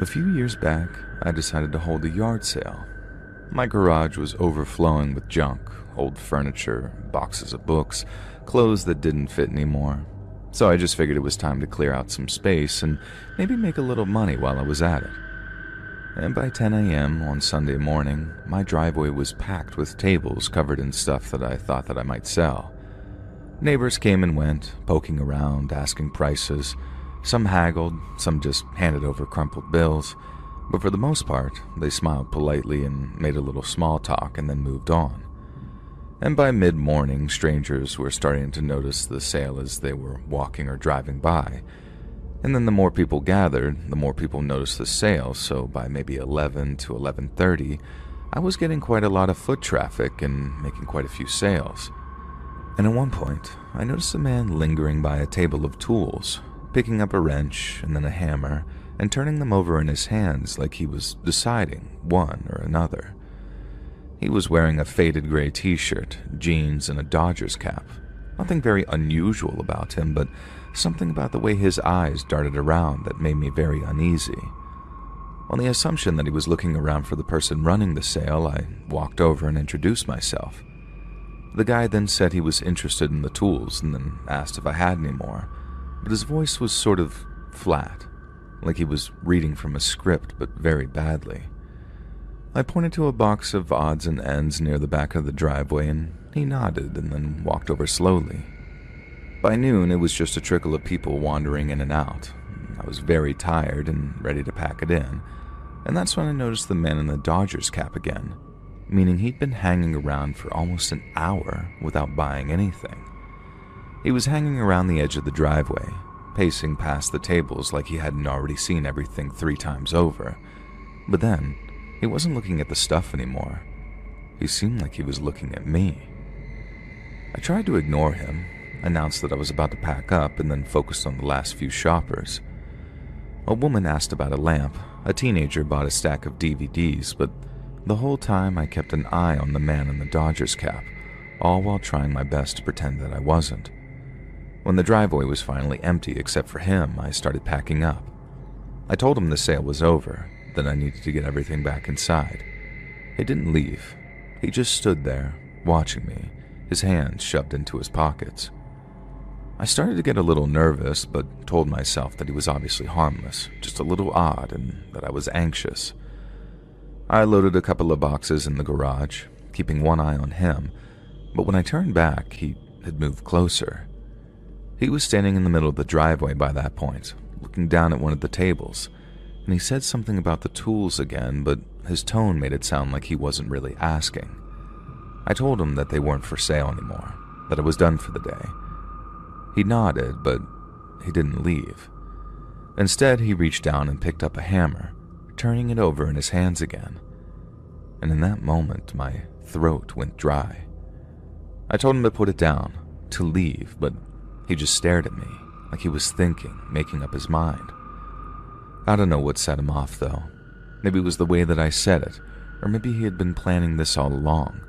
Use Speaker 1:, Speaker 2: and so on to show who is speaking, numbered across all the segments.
Speaker 1: A few years back, I decided to hold a yard sale. My garage was overflowing with junk, old furniture, boxes of books, clothes that didn't fit anymore. So I just figured it was time to clear out some space and maybe make a little money while I was at it. And by 10 a.m. on Sunday morning, my driveway was packed with tables covered in stuff that I thought that I might sell. Neighbors came and went, poking around, asking prices. Some haggled, some just handed over crumpled bills, but for the most part, they smiled politely and made a little small talk and then moved on. And by mid-morning, strangers were starting to notice the sale as they were walking or driving by. And then the more people gathered, the more people noticed the sale, so by maybe 11 to 11:30, I was getting quite a lot of foot traffic and making quite a few sales. And at one point, I noticed a man lingering by a table of tools, picking up a wrench and then a hammer and turning them over in his hands like he was deciding one or another. He was wearing a faded gray t-shirt, jeans, and a Dodgers cap. Nothing very unusual about him, but something about the way his eyes darted around that made me very uneasy. On the assumption that he was looking around for the person running the sale, I walked over and introduced myself. The guy then said he was interested in the tools and then asked if I had any more, but his voice was sort of flat, like he was reading from a script but very badly. I pointed to a box of odds and ends near the back of the driveway and he nodded and then walked over slowly. By noon, it was just a trickle of people wandering in and out. I was very tired and ready to pack it in, and that's when I noticed the man in the Dodgers cap again, meaning he'd been hanging around for almost an hour without buying anything. He was hanging around the edge of the driveway, pacing past the tables like he hadn't already seen everything 3 times over. But then, he wasn't looking at the stuff anymore. He seemed like he was looking at me. I tried to ignore him, announced that I was about to pack up, and then focused on the last few shoppers. A woman asked about a lamp. A teenager bought a stack of DVDs, but the whole time I kept an eye on the man in the Dodgers cap, all while trying my best to pretend that I wasn't. When the driveway was finally empty except for him, I started packing up. I told him the sale was over, that I needed to get everything back inside. He didn't leave. He just stood there, watching me, his hands shoved into his pockets. I started to get a little nervous, but told myself that he was obviously harmless, just a little odd, and that I was anxious. I loaded a couple of boxes in the garage, keeping one eye on him, but when I turned back, he had moved closer. He was standing in the middle of the driveway by that point, looking down at one of the tables, and he said something about the tools again, but his tone made it sound like he wasn't really asking. I told him that they weren't for sale anymore, that I was done for the day. He nodded, but he didn't leave. Instead, he reached down and picked up a hammer, turning it over in his hands again. And in that moment, my throat went dry. I told him to put it down, to leave, but he just stared at me, like he was thinking, making up his mind. I don't know what set him off, though. Maybe it was the way that I said it, or maybe he had been planning this all along.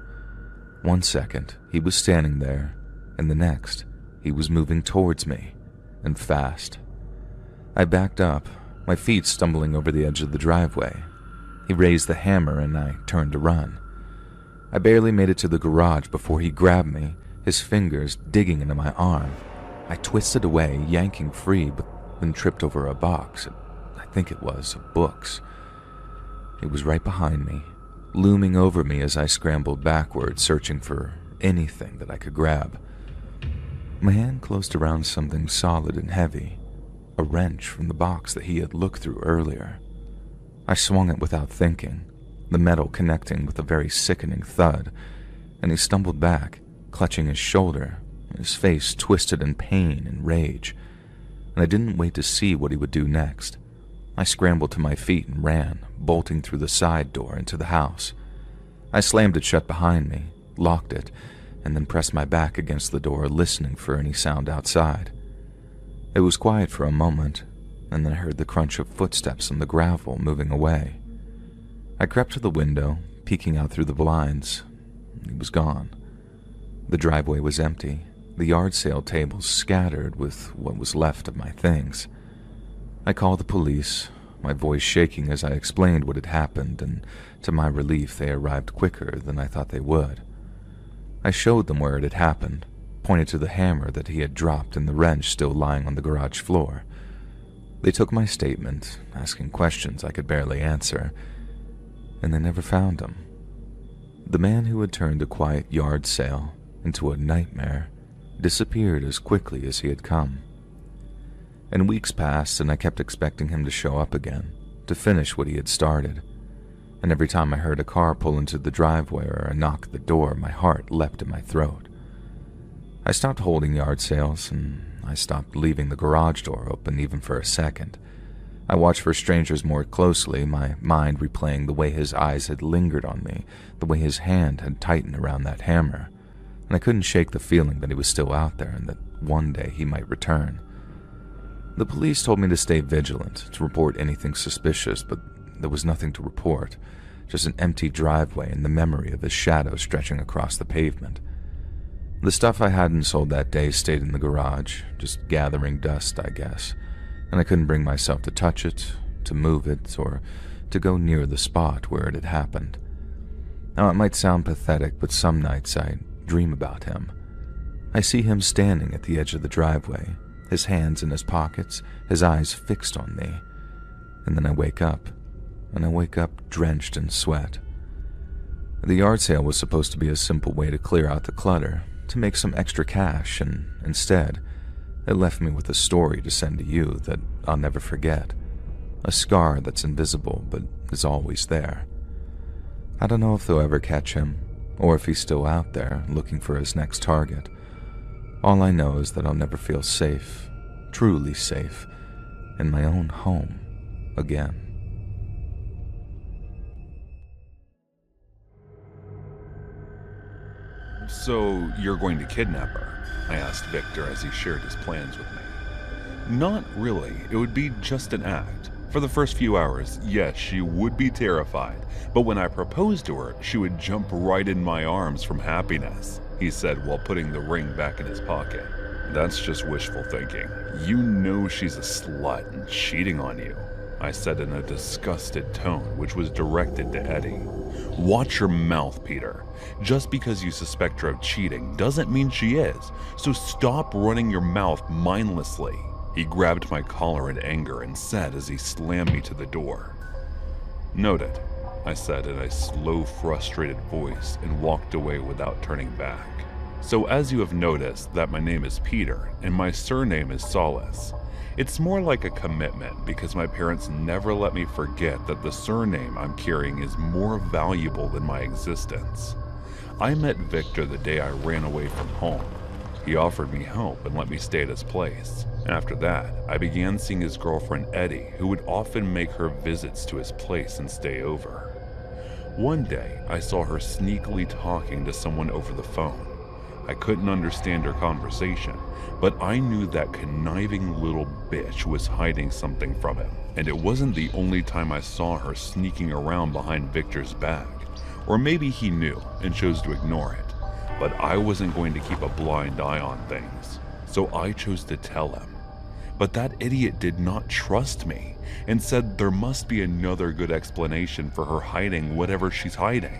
Speaker 1: One second, he was standing there, and the next, he was moving towards me, and fast. I backed up, my feet stumbling over the edge of the driveway. He raised the hammer, and I turned to run. I barely made it to the garage before he grabbed me, his fingers digging into my arm. I twisted away, yanking free, but then tripped over a box. I think it was of books. It was right behind me, looming over me as I scrambled backward, searching for anything that I could grab. My hand closed around something solid and heavy, a wrench from the box that he had looked through earlier. I swung it without thinking, the metal connecting with a very sickening thud, and he stumbled back, clutching his shoulder, his face twisted in pain and rage, and I didn't wait to see what he would do next. I scrambled to my feet and ran, bolting through the side door into the house. I slammed it shut behind me, locked it, and then pressed my back against the door, listening for any sound outside. It was quiet for a moment, and then I heard the crunch of footsteps on the gravel moving away. I crept to the window, peeking out through the blinds. He was gone. The driveway was empty, the yard sale tables scattered with what was left of my things. I called the police, my voice shaking as I explained what had happened, and to my relief they arrived quicker than I thought they would. I showed them where it had happened, pointed to the hammer that he had dropped and the wrench still lying on the garage floor. They took my statement, asking questions I could barely answer, and they never found him. The man who had turned a quiet yard sale into a nightmare disappeared as quickly as he had come. And weeks passed, and I kept expecting him to show up again, to finish what he had started. And every time I heard a car pull into the driveway or a knock at the door, my heart leapt in my throat. I stopped holding yard sales, and I stopped leaving the garage door open even for a second. I watched for strangers more closely, my mind replaying the way his eyes had lingered on me, the way his hand had tightened around that hammer, and I couldn't shake the feeling that he was still out there and that one day he might return. The police told me to stay vigilant, to report anything suspicious, but there was nothing to report, just an empty driveway and the memory of his shadow stretching across the pavement. The stuff I hadn't sold that day stayed in the garage, just gathering dust, I guess, and I couldn't bring myself to touch it, to move it, or to go near the spot where it had happened. Now, it might sound pathetic, but some nights I dream about him. I see him standing at the edge of the driveway, his hands in his pockets, his eyes fixed on me. And then I wake up, and I wake up drenched in sweat. The yard sale was supposed to be a simple way to clear out the clutter, to make some extra cash, and instead, it left me with a story to send to you that I'll never forget. A scar that's invisible, but is always there. I don't know if they'll ever catch him, or if he's still out there looking for his next target. All I know is that I'll never feel safe, truly safe, in my own home again.
Speaker 2: So, you're going to kidnap her? I asked Victor as he shared his plans with me. Not really. It would be just an act. For the first few hours, yes, she would be terrified, but when I proposed to her, she would jump right in my arms from happiness, he said while putting the ring back in his pocket. That's just wishful thinking. You know she's a slut and cheating on you, I said in a disgusted tone which was directed to Eddie. Watch your mouth, Peter. Just because you suspect her of cheating doesn't mean she is, so stop running your mouth mindlessly. He grabbed my collar in anger and said as he slammed me to the door. Noted, I said in a slow, frustrated voice and walked away without turning back. So as you have noticed that my name is Peter and my surname is Solace, it's more like a commitment because my parents never let me forget that the surname I'm carrying is more valuable than my existence. I met Victor the day I ran away from home. He offered me help and let me stay at his place. After that, I began seeing his girlfriend Eddie, who would often make her visits to his place and stay over. One day, I saw her sneakily talking to someone over the phone. I couldn't understand her conversation, but I knew that conniving little bitch was hiding something from him, and it wasn't the only time I saw her sneaking around behind Victor's back. Or maybe he knew and chose to ignore it, but I wasn't going to keep a blind eye on things, so I chose to tell him. But that idiot did not trust me and said there must be another good explanation for her hiding whatever she's hiding.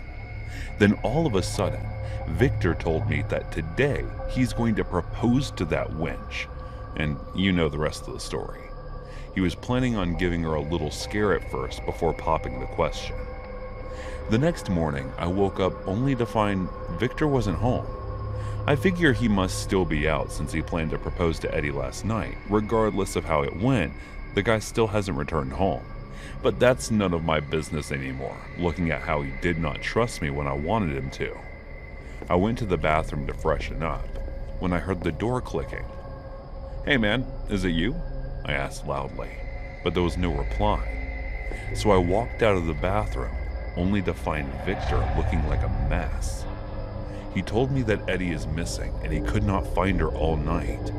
Speaker 2: Then all of a sudden, Victor told me that today he's going to propose to that wench, and you know the rest of the story. He was planning on giving her a little scare at first before popping the question. The next morning, I woke up only to find Victor wasn't home. I figure he must still be out since he planned to propose to Eddie last night. Regardless of how it went, the guy still hasn't returned home. But that's none of my business anymore, looking at how he did not trust me when I wanted him to. I went to the bathroom to freshen up when I heard the door clicking. "Hey man, is it you?" I asked loudly, but there was no reply. So I walked out of the bathroom, only to find Victor looking like a mess. He told me that Eddie is missing and he could not find her all night.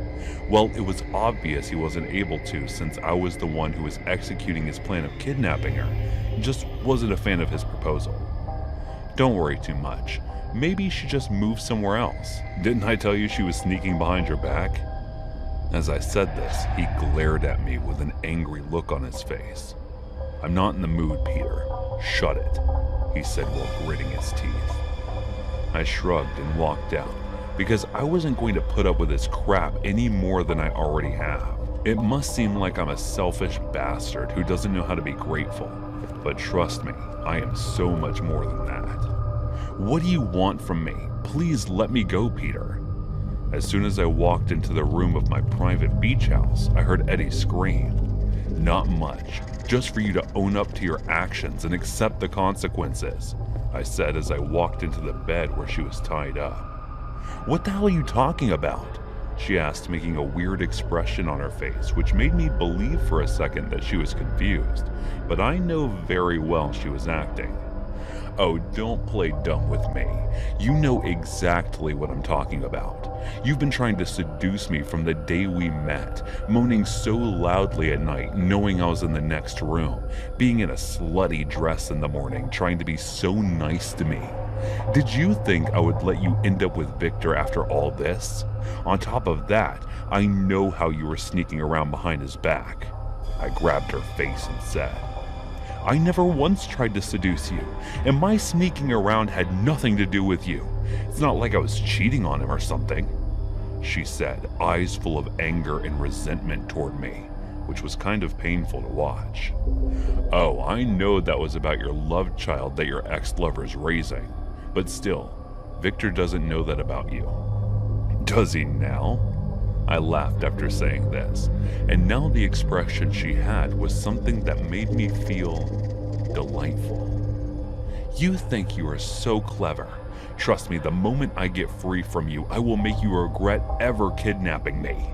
Speaker 2: Well, it was obvious he wasn't able to since I was the one who was executing his plan of kidnapping her, just wasn't a fan of his proposal. Don't worry too much. Maybe she just moved somewhere else. Didn't I tell you she was sneaking behind your back? As I said this, he glared at me with an angry look on his face. I'm not in the mood, Peter. Shut it, he said while gritting his teeth. I shrugged and walked out, because I wasn't going to put up with his crap any more than I already have. It must seem like I'm a selfish bastard who doesn't know how to be grateful, but trust me, I am so much more than that. What do you want from me? Please let me go, Peter. As soon as I walked into the room of my private beach house, I heard Eddie scream. Not much, just for you to own up to your actions and accept the consequences, I said as I walked into the bed where she was tied up. What the hell are you talking about? She asked, making a weird expression on her face, which made me believe for a second that she was confused, but I know very well she was acting. Oh, don't play dumb with me. You know exactly what I'm talking about. You've been trying to seduce me from the day we met, moaning so loudly at night, knowing I was in the next room, being in a slutty dress in the morning, trying to be so nice to me. Did you think I would let you end up with Victor after all this? On top of that, I know how you were sneaking around behind his back. I grabbed her face and said, I never once tried to seduce you, and my sneaking around had nothing to do with you. It's not like I was cheating on him or something, she said, eyes full of anger and resentment toward me, which was kind of painful to watch. Oh, I know that was about your love child that your ex-lover's raising, but still, Victor doesn't know that about you. Does he now? I laughed after saying this, and now the expression she had was something that made me feel delightful. You think you are so clever. Trust me, the moment I get free from you, I will make you regret ever kidnapping me.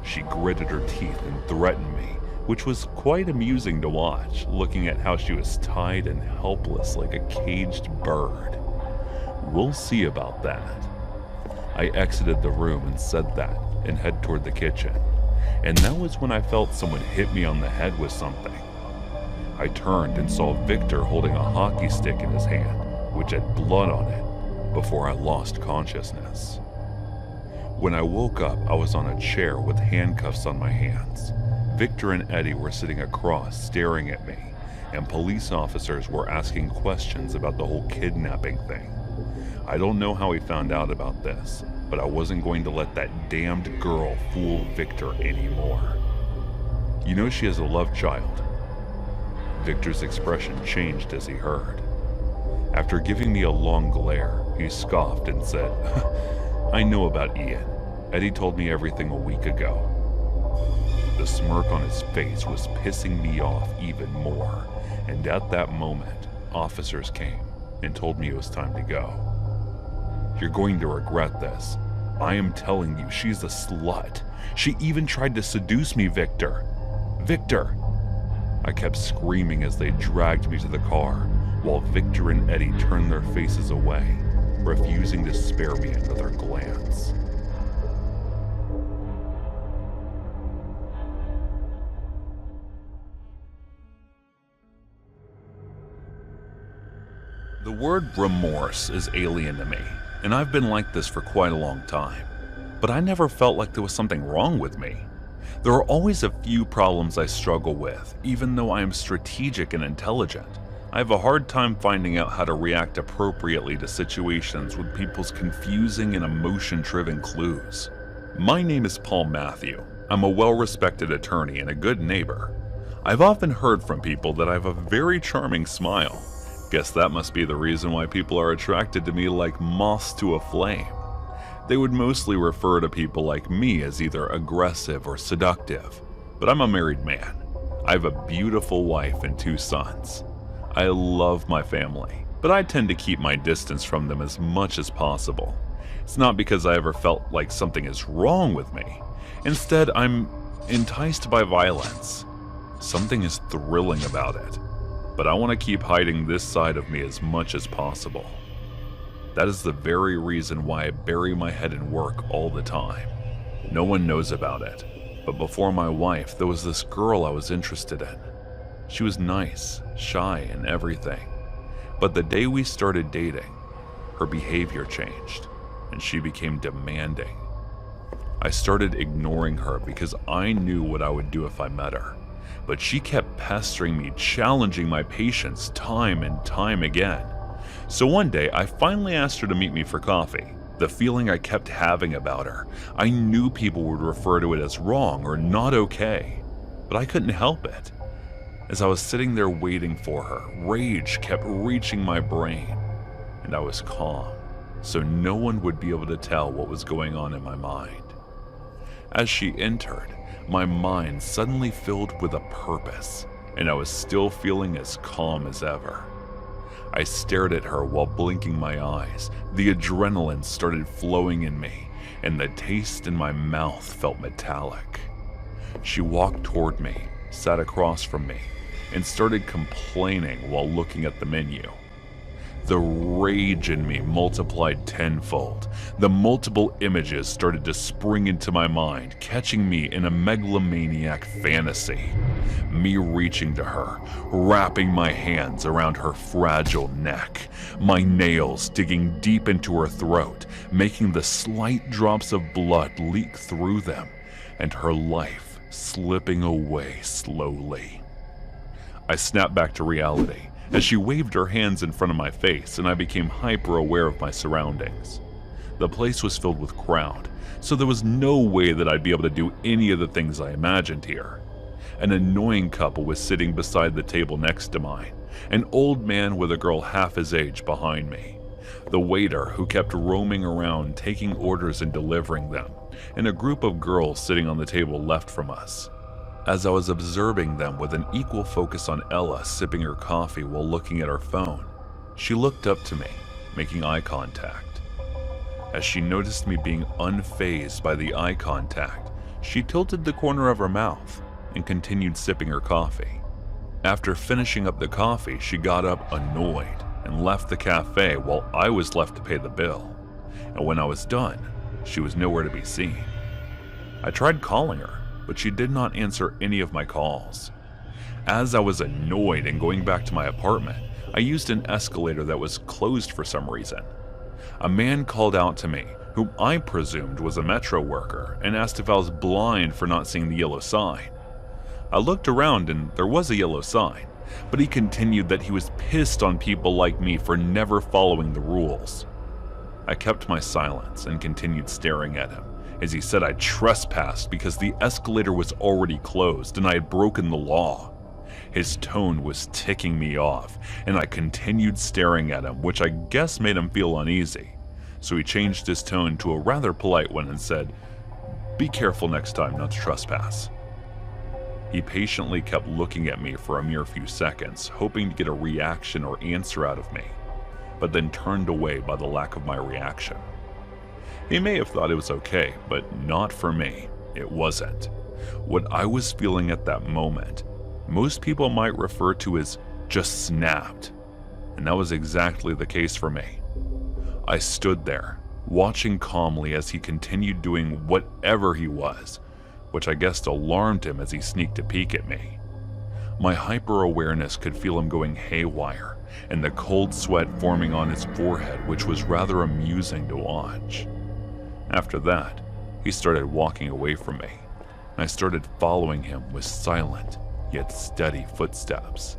Speaker 2: She gritted her teeth and threatened me, which was quite amusing to watch, looking at how she was tied and helpless like a caged bird. We'll see about that. I exited the room and said that, and head toward the kitchen, and that was when I felt someone hit me on the head with something. I turned and saw Victor holding a hockey stick in his hand, which had blood on it, before I lost consciousness. When I woke up, I was on a chair with handcuffs on my hands. Victor and Eddie were sitting across, staring at me, and police officers were asking questions about the whole kidnapping thing. I don't know how he found out about this, but I wasn't going to let that damned girl fool Victor anymore. You know she has a love child. Victor's expression changed as he heard. After giving me a long glare, he scoffed and said, I know about Ian. Eddie told me everything a week ago. The smirk on his face was pissing me off even more, and at that moment, officers came and told me it was time to go. You're going to regret this. I am telling you, she's a slut. She even tried to seduce me, Victor. Victor! I kept screaming as they dragged me to the car, while Victor and Eddie turned their faces away, refusing to spare me another glance. The word remorse is alien to me, and I've been like this for quite a long time, but I never felt like there was something wrong with me. There are always a few problems I struggle with, even though I am strategic and intelligent. I have a hard time finding out how to react appropriately to situations with people's confusing and emotion-driven clues. My name is Paul Matthew. I'm a well-respected attorney and a good neighbor. I've often heard from people that I have a very charming smile. Guess that must be the reason why people are attracted to me like moths to a flame. They would mostly refer to people like me as either aggressive or seductive, but I'm a married man. I have a beautiful wife and 2 sons. I love my family, but I tend to keep my distance from them as much as possible. It's not because I ever felt like something is wrong with me. Instead, I'm enticed by violence. Something is thrilling about it, but I want to keep hiding this side of me as much as possible. That is the very reason why I bury my head in work all the time. No one knows about it, but before my wife, there was this girl I was interested in. She was nice, shy, and everything. But the day we started dating, her behavior changed, and she became demanding. I started ignoring her because I knew what I would do if I met her. but she kept pestering me, challenging my patience time and time again. So one day, I finally asked her to meet me for coffee. The feeling I kept having about her, I knew people would refer to it as wrong or not okay, but I couldn't help it. As I was sitting there waiting for her, rage kept reaching my brain, and I was calm, so no one would be able to tell what was going on in my mind. As she entered, my mind suddenly filled with a purpose, and I was still feeling as calm as ever. I stared at her while blinking my eyes. The adrenaline started flowing in me, and the taste in my mouth felt metallic. She walked toward me, sat across from me, and started complaining while looking at the menu. The rage in me multiplied tenfold. The multiple images started to spring into my mind, catching me in a megalomaniac fantasy. Me reaching to her, wrapping my hands around her fragile neck, my nails digging deep into her throat, making the slight drops of blood leak through them, and her life slipping away slowly. I snapped back to reality as she waved her hands in front of my face, and I became hyper aware of my surroundings. The place was filled with crowd, so there was no way that I'd be able to do any of the things I imagined here. An annoying couple was sitting beside the table next to mine, an old man with a girl half his age behind me, the waiter who kept roaming around taking orders and delivering them, and a group of girls sitting on the table left from us. As I was observing them with an equal focus on Ella sipping her coffee while looking at her phone, she looked up to me, making eye contact. As she noticed me being unfazed by the eye contact, she tilted the corner of her mouth and continued sipping her coffee. After finishing up the coffee, she got up annoyed and left the cafe while I was left to pay the bill. And when I was done, she was nowhere to be seen. I tried calling her, but she did not answer any of my calls. As I was annoyed and going back to my apartment, I used an escalator that was closed for some reason. A man called out to me, whom I presumed was a metro worker, and asked if I was blind for not seeing the yellow sign. I looked around and there was a yellow sign, but he continued that he was pissed on people like me for never following the rules. I kept my silence and continued staring at him, as he said I trespassed because the escalator was already closed and I had broken the law. His tone was ticking me off, and I continued staring at him, which I guess made him feel uneasy. So he changed his tone to a rather polite one and said, "Be careful next time not to trespass." He patiently kept looking at me for a mere few seconds, hoping to get a reaction or answer out of me, but then turned away by the lack of my reaction. He may have thought it was okay, but not for me. It wasn't. What I was feeling at that moment, most people might refer to as just snapped, and that was exactly the case for me. I stood there, watching calmly as he continued doing whatever he was, which I guessed alarmed him as he sneaked a peek at me. My hyper-awareness could feel him going haywire, and the cold sweat forming on his forehead, which was rather amusing to watch. After that, he started walking away from me, and I started following him with silent, yet steady footsteps.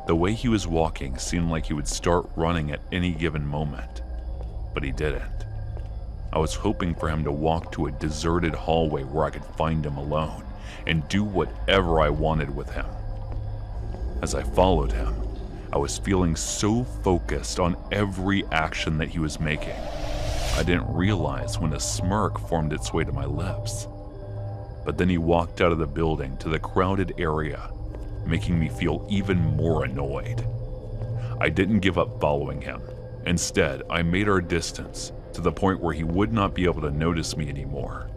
Speaker 2: The way he was walking seemed like he would start running at any given moment, but he didn't. I was hoping for him to walk to a deserted hallway where I could find him alone and do whatever I wanted with him. As I followed him, I was feeling so focused on every action that he was making, I didn't realize when a smirk formed its way to my lips. But then he walked out of the building to the crowded area, making me feel even more annoyed. I didn't give up following him. Instead, I made our distance to the point where he would not be able to notice me anymore.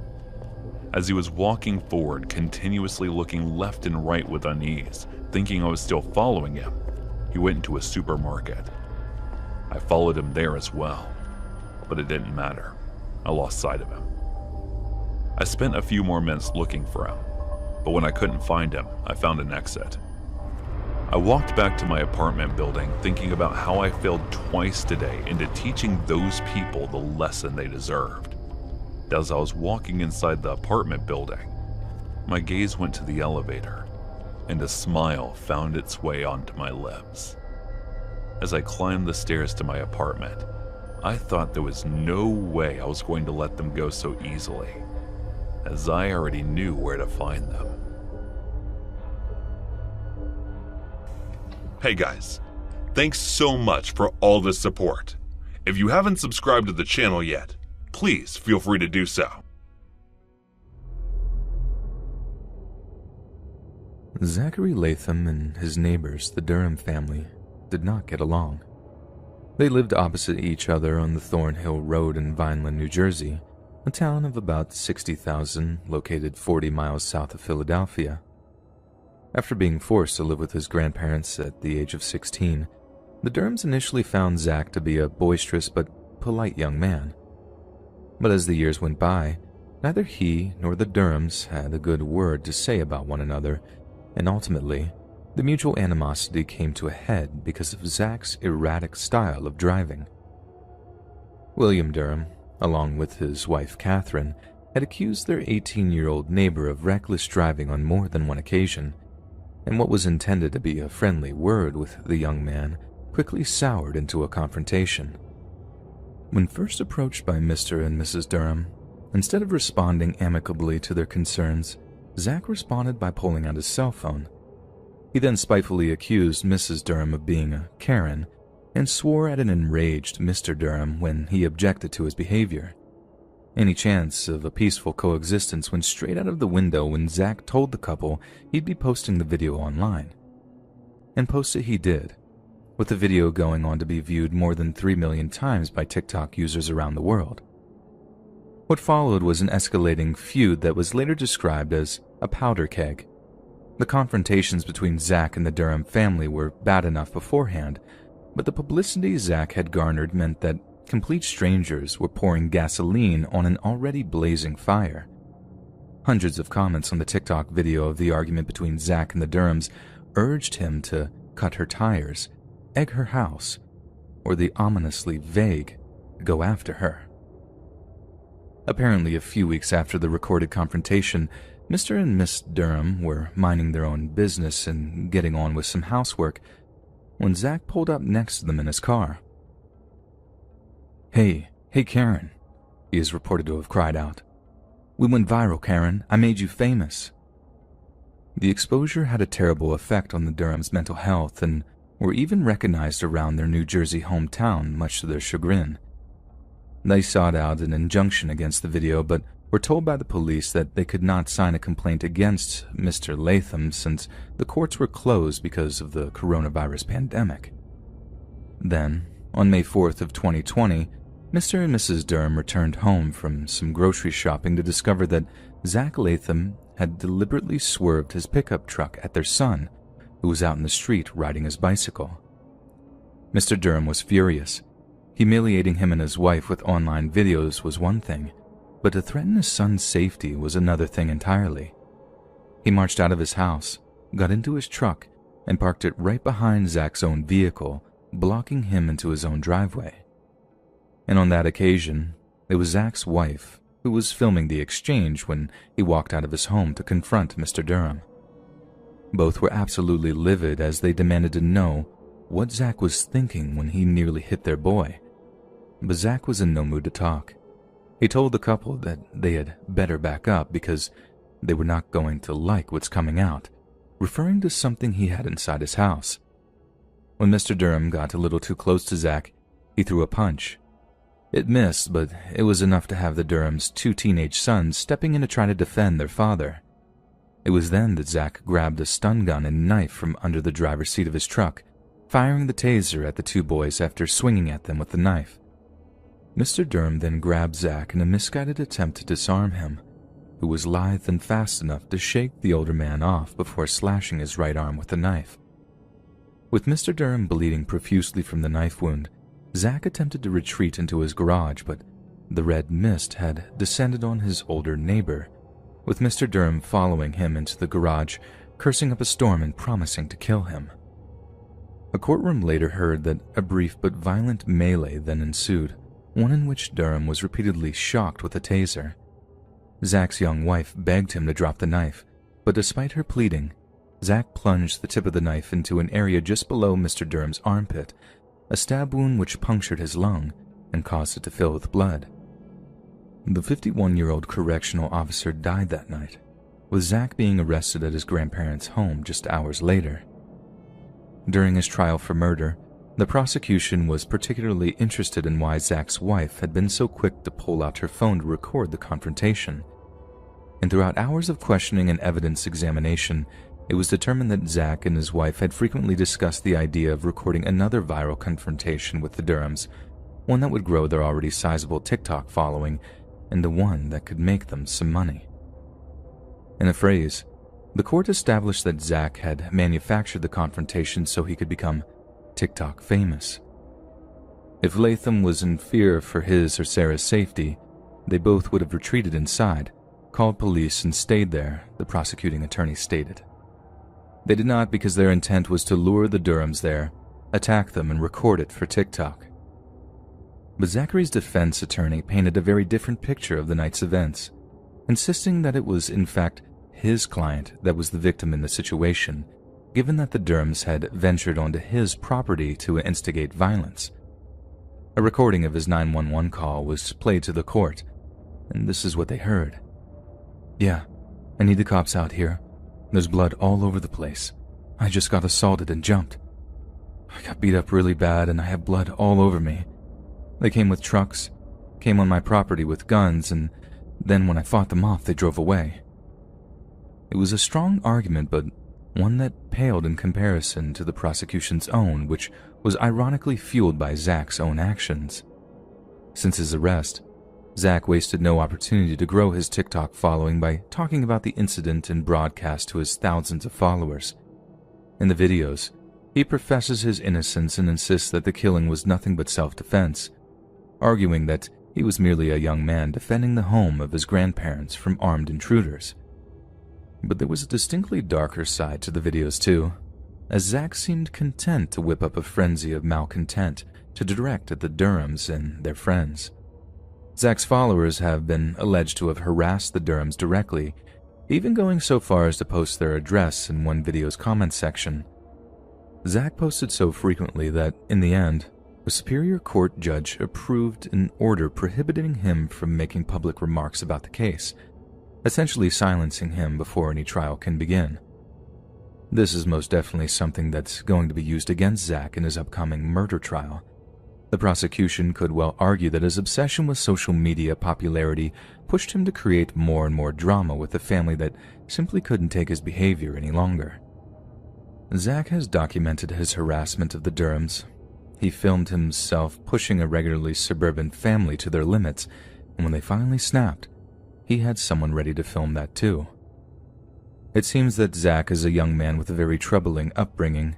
Speaker 2: As he was walking forward, continuously looking left and right with unease, thinking I was still following him, he went into a supermarket. I followed him there as well, but it didn't matter. I lost sight of him. I spent a few more minutes looking for him, but when I couldn't find him, I found an exit. I walked back to my apartment building thinking about how I failed twice today into teaching those people the lesson they deserved. As I was walking inside the apartment building, my gaze went to the elevator, and a smile found its way onto my lips. As I climbed the stairs to my apartment, I thought there was no way I was going to let them go so easily, as I already knew where to find them. Hey guys, thanks so much for all the support. If you haven't subscribed to the channel yet, please feel free to do so.
Speaker 1: Zachary Latham and his neighbors, the Durham family, did not get along. They lived opposite each other on the Thornhill Road in Vineland, New Jersey, a town of about 60,000 located 40 miles south of Philadelphia. After being forced to live with his grandparents at the age of 16, the Durhams initially found Zach to be a boisterous but polite young man. But as the years went by, neither he nor the Durhams had a good word to say about one another, and ultimately, the mutual animosity came to a head because of Zach's erratic style of driving. William Durham, along with his wife Catherine, had accused their 18-year-old neighbor of reckless driving on more than one occasion, and what was intended to be a friendly word with the young man quickly soured into a confrontation. When first approached by Mr. and Mrs. Durham, instead of responding amicably to their concerns, Zach responded by pulling out his cell phone. He then spitefully accused Mrs. Durham of being a Karen and swore at an enraged Mr. Durham when he objected to his behavior. Any chance of a peaceful coexistence went straight out of the window when Zach told the couple he'd be posting the video online. And post it he did, with the video going on to be viewed more than 3 million times by TikTok users around the world. What followed was an escalating feud that was later described as a powder keg. The confrontations between Zach and the Durham family were bad enough beforehand, but the publicity Zach had garnered meant that complete strangers were pouring gasoline on an already blazing fire. Hundreds of comments on the TikTok video of the argument between Zach and the Durhams urged him to cut her tires, egg her house, or the ominously vague, go after her. Apparently, a few weeks after the recorded confrontation, Mr. and Miss Durham were minding their own business and getting on with some housework when Zach pulled up next to them in his car. Hey Karen," he is reported to have cried out. "We went viral, Karen. I made you famous." The exposure had a terrible effect on the Durhams' mental health and were even recognized around their New Jersey hometown, much to their chagrin. They sought out an injunction against the video, but were told by the police that they could not sign a complaint against Mr. Latham since the courts were closed because of the coronavirus pandemic. Then, on May 4th of 2020, Mr. and Mrs. Durham returned home from some grocery shopping to discover that Zach Latham had deliberately swerved his pickup truck at their son, who was out in the street riding his bicycle. Mr. Durham was furious. Humiliating him and his wife with online videos was one thing, but to threaten his son's safety was another thing entirely. He marched out of his house, got into his truck, and parked it right behind Zach's own vehicle, blocking him into his own driveway. And on that occasion, it was Zach's wife who was filming the exchange when he walked out of his home to confront Mr. Durham. Both were absolutely livid as they demanded to know what Zach was thinking when he nearly hit their boy. But Zach was in no mood to talk. He told the couple that they had better back up because they were not going to like what's coming out, referring to something he had inside his house. When Mr. Durham got a little too close to Zach, he threw a punch. It missed, but it was enough to have the Durhams' 2 teenage sons stepping in to try to defend their father. It was then that Zach grabbed a stun gun and knife from under the driver's seat of his truck, firing the taser at the 2 boys after swinging at them with the knife. Mr. Durham then grabbed Zach in a misguided attempt to disarm him, who was lithe and fast enough to shake the older man off before slashing his right arm with the knife. With Mr. Durham bleeding profusely from the knife wound, Zach attempted to retreat into his garage, but the red mist had descended on his older neighbor, with Mr. Durham following him into the garage, cursing up a storm and promising to kill him. A courtroom later heard that a brief but violent melee then ensued, one in which Durham was repeatedly shocked with a taser. Zach's young wife begged him to drop the knife, but despite her pleading, Zach plunged the tip of the knife into an area just below Mr. Durham's armpit, a stab wound which punctured his lung and caused it to fill with blood. The 51-year-old correctional officer died that night, with Zach being arrested at his grandparents' home just hours later. During his trial for murder, the prosecution was particularly interested in why Zach's wife had been so quick to pull out her phone to record the confrontation. And throughout hours of questioning and evidence examination, it was determined that Zach and his wife had frequently discussed the idea of recording another viral confrontation with the Durhams, one that would grow their already sizable TikTok following, and the one that could make them some money. In a phrase, the court established that Zach had manufactured the confrontation so he could become TikTok famous. If Latham was in fear for his or Sarah's safety, they both would have retreated inside, called police, and stayed there, the prosecuting attorney stated. They did not because their intent was to lure the Durhams there, attack them, and record it for TikTok. But Zachary's defense attorney painted a very different picture of the night's events, insisting that it was in fact his client that was the victim in the situation, given that the Durhams had ventured onto his property to instigate violence. A recording of his 911 call was played to the court, and this is what they heard. "Yeah, I need the cops out here. There's blood all over the place. I just got assaulted and jumped. I got beat up really bad and I have blood all over me. They came with trucks, came on my property with guns, and then when I fought them off, they drove away." It was a strong argument, but one that paled in comparison to the prosecution's own, which was ironically fueled by Zach's own actions. Since his arrest, Zach wasted no opportunity to grow his TikTok following by talking about the incident in broadcast to his thousands of followers. In the videos, he professes his innocence and insists that the killing was nothing but self-defense, arguing that he was merely a young man defending the home of his grandparents from armed intruders. But there was a distinctly darker side to the videos too, as Zach seemed content to whip up a frenzy of malcontent to direct at the Durhams and their friends. Zach's followers have been alleged to have harassed the Durhams directly, even going so far as to post their address in one video's comment section. Zach posted so frequently that, in the end, a superior court judge approved an order prohibiting him from making public remarks about the case, essentially silencing him before any trial can begin. This is most definitely something that's going to be used against Zach in his upcoming murder trial. The prosecution could well argue that his obsession with social media popularity pushed him to create more and more drama with a family that simply couldn't take his behavior any longer. Zach has documented his harassment of the Durhams. He filmed himself pushing a regularly suburban family to their limits, and when they finally snapped, he had someone ready to film that too. It seems that Zach is a young man with a very troubling upbringing,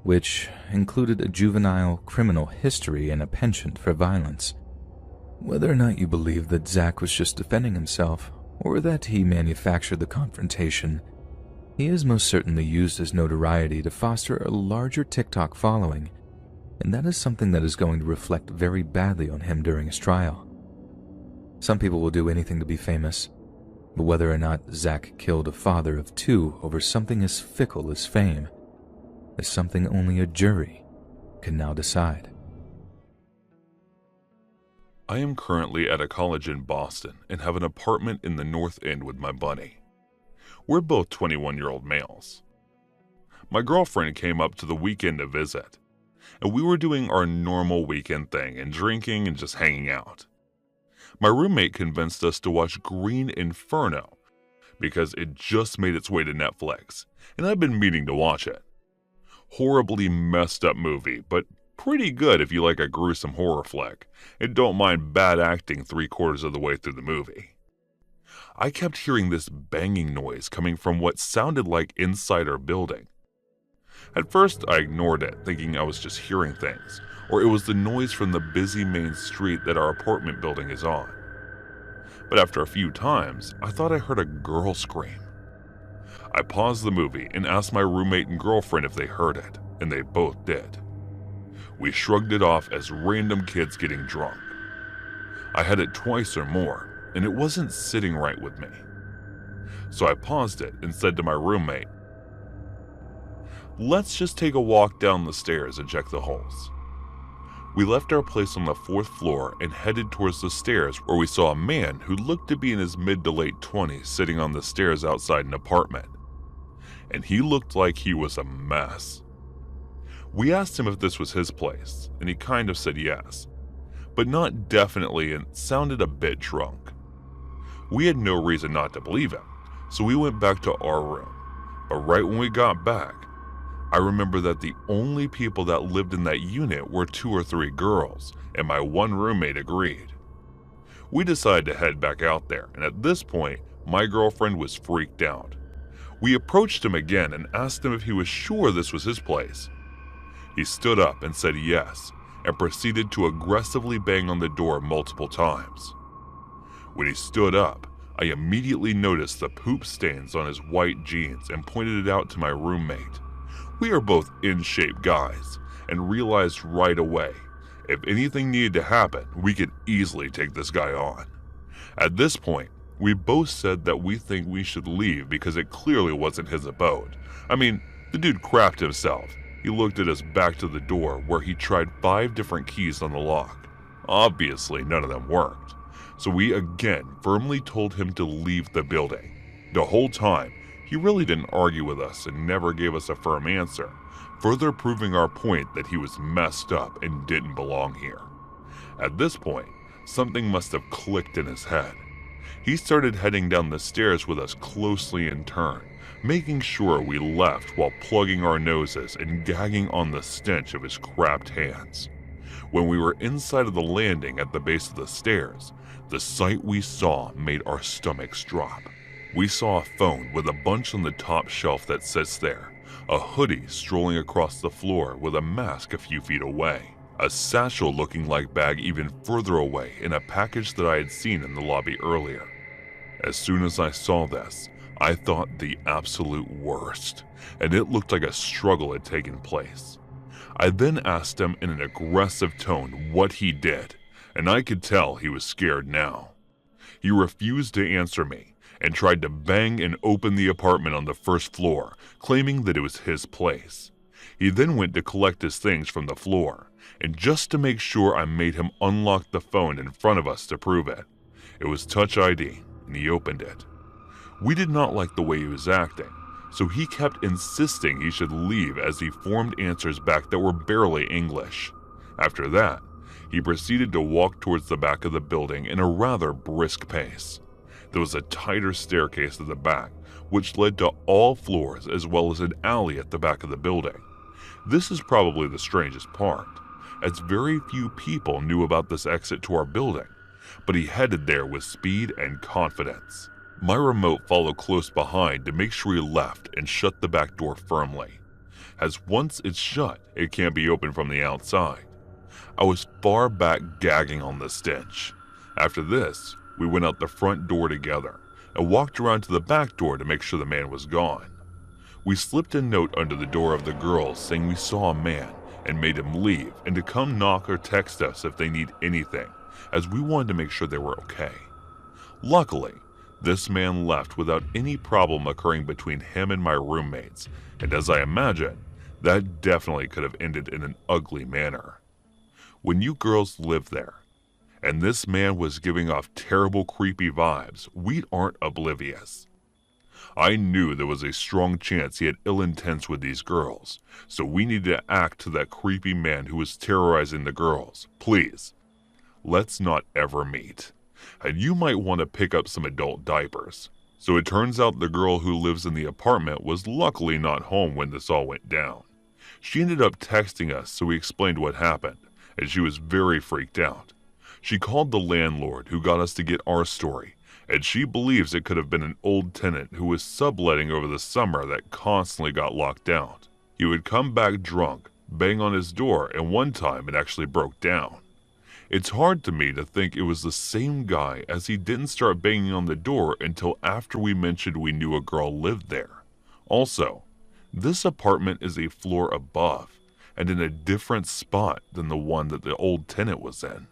Speaker 1: which included a juvenile criminal history and a penchant for violence. Whether or not you believe that Zach was just defending himself, or that he manufactured the confrontation, he has most certainly used his notoriety to foster a larger TikTok following, and that is something that is going to reflect very badly on him during his trial. Some people will do anything to be famous, but whether or not Zach killed a father of two over something as fickle as fame is something only a jury can now decide.
Speaker 2: I am currently at a college in Boston and have an apartment in the North End with my buddy. We're both 21-year-old males. My girlfriend came up to the weekend to visit, and we were doing our normal weekend thing and drinking and just hanging out. My roommate convinced us to watch Green Inferno because it just made its way to Netflix, and I've been meaning to watch it. Horribly messed up movie, but pretty good if you like a gruesome horror flick and don't mind bad acting 3/4 of the way through the movie. I kept hearing this banging noise coming from what sounded like inside our building. At first, I ignored it, thinking I was just hearing things, or it was the noise from the busy main street that our apartment building is on. But after a few times, I thought I heard a girl scream. I paused the movie and asked my roommate and girlfriend if they heard it, and they both did. We shrugged it off as random kids getting drunk. I had it twice or more, and it wasn't sitting right with me. So I paused it and said to my roommate, Let's just take a walk down the stairs and check the holes. We left our place on the 4th floor and headed towards the stairs, where we saw a man who looked to be in his mid to late 20s sitting on the stairs outside an apartment. And he looked like he was a mess. We asked him if this was his place, and he kind of said yes, but not definitely, and sounded a bit drunk. We had no reason not to believe him, so we went back to our room. But right when we got back, I remember that the only people that lived in that unit were 2 or 3 girls, and my one roommate agreed. We decided to head back out there, and at this point, my girlfriend was freaked out. We approached him again and asked him if he was sure this was his place. He stood up and said yes, and proceeded to aggressively bang on the door multiple times. When he stood up, I immediately noticed the poop stains on his white jeans and pointed it out to my roommate. We are both in-shape guys, and realized right away, if anything needed to happen, we could easily take this guy on. At this point, we both said that we think we should leave because it clearly wasn't his abode. I mean, the dude crapped himself. He looked at us back to the door, where he tried 5 different keys on the lock. Obviously, none of them worked. So we again firmly told him to leave the building. The whole time, he really didn't argue with us and never gave us a firm answer, further proving our point that he was messed up and didn't belong here. At this point, something must have clicked in his head. He started heading down the stairs with us closely in turn, making sure we left while plugging our noses and gagging on the stench of his crapped hands. When we were inside of the landing at the base of the stairs, the sight we saw made our stomachs drop. We saw a phone with a bunch on the top shelf that sits there, a hoodie strolling across the floor with a mask a few feet away, a satchel-looking like bag even further away, and a package that I had seen in the lobby earlier. As soon as I saw this, I thought the absolute worst, and it looked like a struggle had taken place. I then asked him in an aggressive tone what he did, and I could tell he was scared now. He refused to answer me and tried to bang and open the apartment on the 1st floor, claiming that it was his place. He then went to collect his things from the floor, and just to make sure, I made him unlock the phone in front of us to prove it. It was Touch ID, and he opened it. We did not like the way he was acting, so he kept insisting he should leave as he formed answers back that were barely English. After that, he proceeded to walk towards the back of the building in a rather brisk pace. There was a tighter staircase at the back, which led to all floors as well as an alley at the back of the building. This is probably the strangest part, as very few people knew about this exit to our building, but he headed there with speed and confidence. My remote followed close behind to make sure he left and shut the back door firmly, as once it's shut, it can't be opened from the outside. I was far back gagging on the stench. After this, we went out the front door together and walked around to the back door to make sure the man was gone. We slipped a note under the door of the girls saying we saw a man and made him leave and to come knock or text us if they need anything, as we wanted to make sure they were okay. Luckily, this man left without any problem occurring between him and my roommates, and as I imagine, that definitely could have ended in an ugly manner. When you girls lived there, and this man was giving off terrible creepy vibes, we aren't oblivious. I knew there was a strong chance he had ill intents with these girls, so we needed to act to that creepy man who was terrorizing the girls. Please, let's not ever meet. And you might want to pick up some adult diapers. So it turns out the girl who lives in the apartment was luckily not home when this all went down. She ended up texting us, so we explained what happened, and she was very freaked out. She called the landlord who got us to get our story, and she believes it could have been an old tenant who was subletting over the summer that constantly got locked out. He would come back drunk, bang on his door, and one time it actually broke down. It's hard to me to think it was the same guy, as he didn't start banging on the door until after we mentioned we knew a girl lived there. Also, this apartment is a floor above, and in a different spot than the one that the old tenant was in.